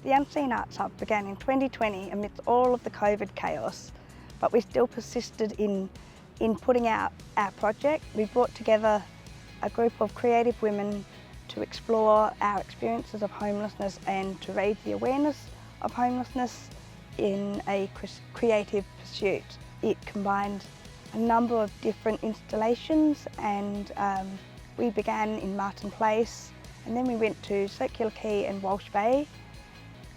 The Unseen Arts Hub began in 2020 amidst all of the COVID chaos, but we still persisted in putting out our project. We brought together a group of creative women to explore our experiences of homelessness and to raise the awareness of homelessness in a creative pursuit. It combined a number of different installations, and we began in Martin Place, and then we went to Circular Quay and Walsh Bay.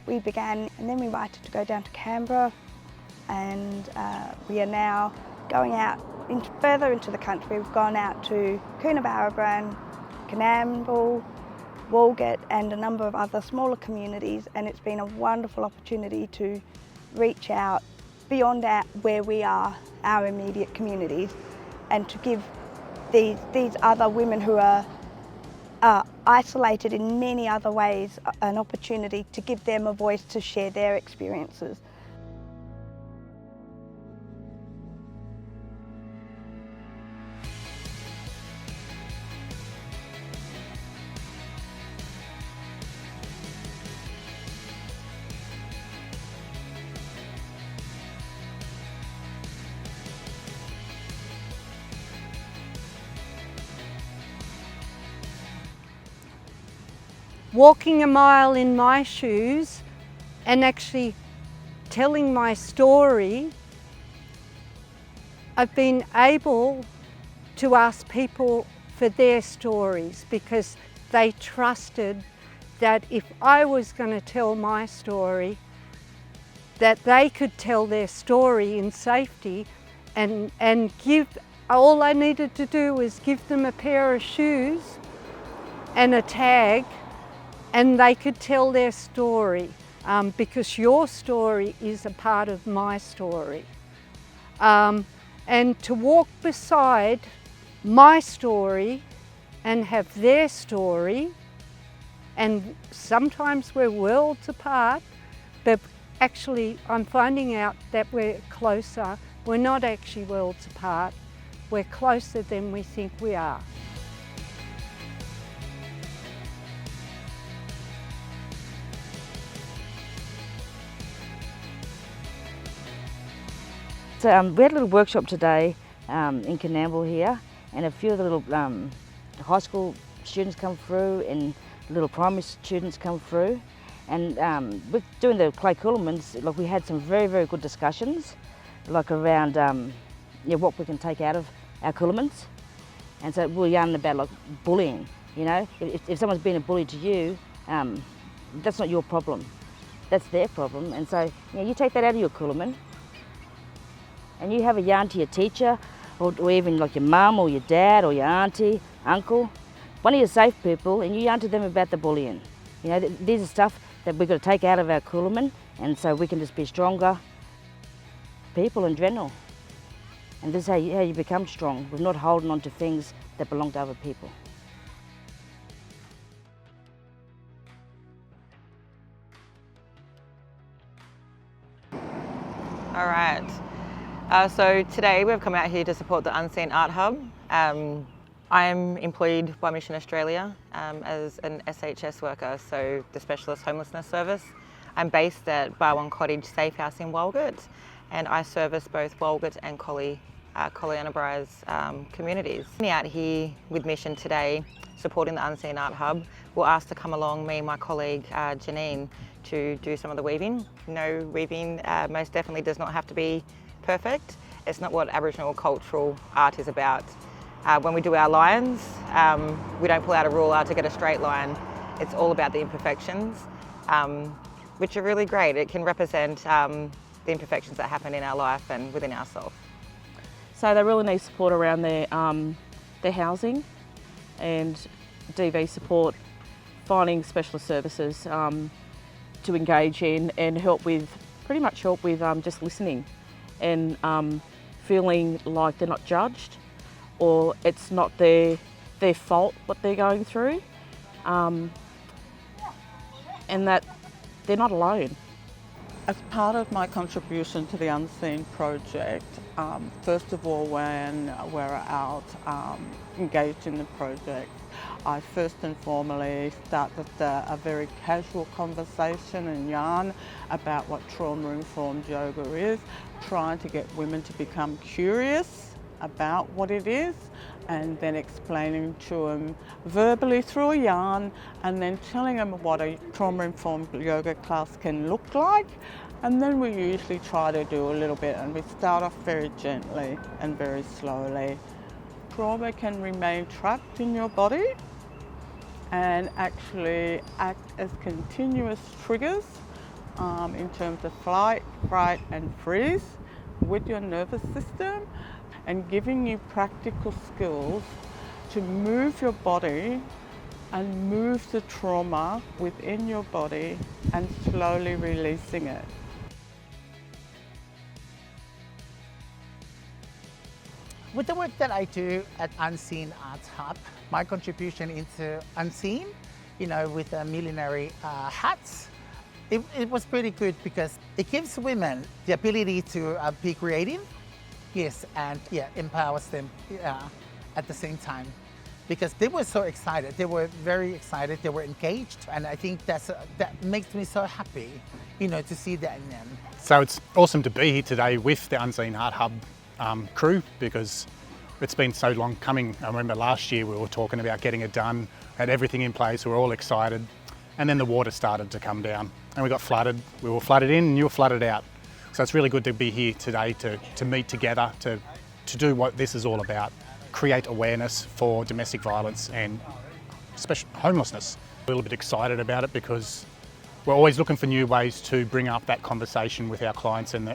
We began, and then we invited to go down to Canberra, and we are now going out further into the country. We've gone out to Coonabarabran, Coonamble, Walgett and a number of other smaller communities, and it's been a wonderful opportunity to reach out beyond where we are, our immediate communities, and to give these other women who are isolated in many other ways an opportunity to give them a voice to share their experiences. Walking a mile in my shoes and actually telling my story, I've been able to ask people for their stories because they trusted that if I was going to tell my story, that they could tell their story in safety and all I needed to do was give them a pair of shoes and a tag, and they could tell their story because your story is a part of my story. And to walk beside my story and have their story, and sometimes we're worlds apart, but actually I'm finding out that we're closer. We're not actually worlds apart, we're closer than we think we are. So we had a little workshop today in Coonamble here, and a few of the little high school students come through and little primary students come through. And with doing the clay coolamans, like we had some very, very good discussions, like around what we can take out of our coolamans. And so we're yarning about like bullying, you know. If someone's been a bully to you, that's not your problem, that's their problem. And so you take that out of your coolaman, and you have a yarn to your teacher, or even like your mum or your dad or your auntie, uncle, one of your safe people, and you yarn to them about the bullying. You know, these are stuff that we've got to take out of our coolaman, and so we can just be stronger people in general. And this is how you become strong, with not holding on to things that belong to other people. All right. So today we've come out here to support the Unseen Art Hub. I'm employed by Mission Australia as an SHS worker, so the Specialist Homelessness Service. I'm based at Barwon Cottage Safe House in Walgett, and I service both Walgett and Collie communities. Out here with Mission today, supporting the Unseen Art Hub, we're asked to come along, me and my colleague Janine, to do some of the weaving. No, weaving most definitely does not have to be perfect. It's not what Aboriginal cultural art is about. When we do our lines, we don't pull out a ruler to get a straight line. It's all about the imperfections, which are really great. It can represent the imperfections that happen in our life and within ourselves. So they really need support around their housing and DV support, finding specialist services to engage in and help with, pretty much help with just listening and feeling like they're not judged, or it's not their fault what they're going through, and that they're not alone. As part of my contribution to the Unseen project, first of all, when we're out engaged in the project, I first and foremost start with a very casual conversation and yarn about what trauma-informed yoga is, trying to get women to become curious about what it is, and then explaining to them verbally through a yarn, and then telling them what a trauma-informed yoga class can look like. And then we usually try to do a little bit, and we start off very gently and very slowly. Trauma can remain trapped in your body and actually act as continuous triggers in terms of flight, fright and freeze with your nervous system, and giving you practical skills to move your body and move the trauma within your body and slowly releasing it. With the work that I do at Unseen Arts Hub, my contribution into Unseen, with the millinery hats, it was pretty good because it gives women the ability to be creative, yes, and empowers them at the same time. Because they were so excited, they were very excited, they were engaged, and I think that makes me so happy, to see that in them. So it's awesome to be here today with the Unseen Art Hub crew, because it's been so long coming. I remember last year we were talking about getting it done, had everything in place, we were all excited, and then the water started to come down and we got flooded. We were flooded in and you were flooded out. So it's really good to be here today to meet together, to do what this is all about, create awareness for domestic violence and especially homelessness. A little bit excited about it because we're always looking for new ways to bring up that conversation with our clients and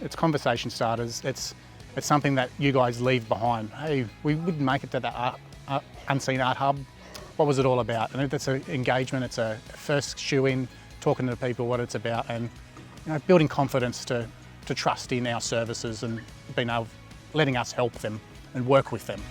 it's conversation starters. It's something that you guys leave behind. Hey, we wouldn't make it to that Unseen Art Hub. What was it all about? And that's an engagement. It's a first shoe in, talking to people what it's about, and building confidence to trust in our services and letting us help them and work with them.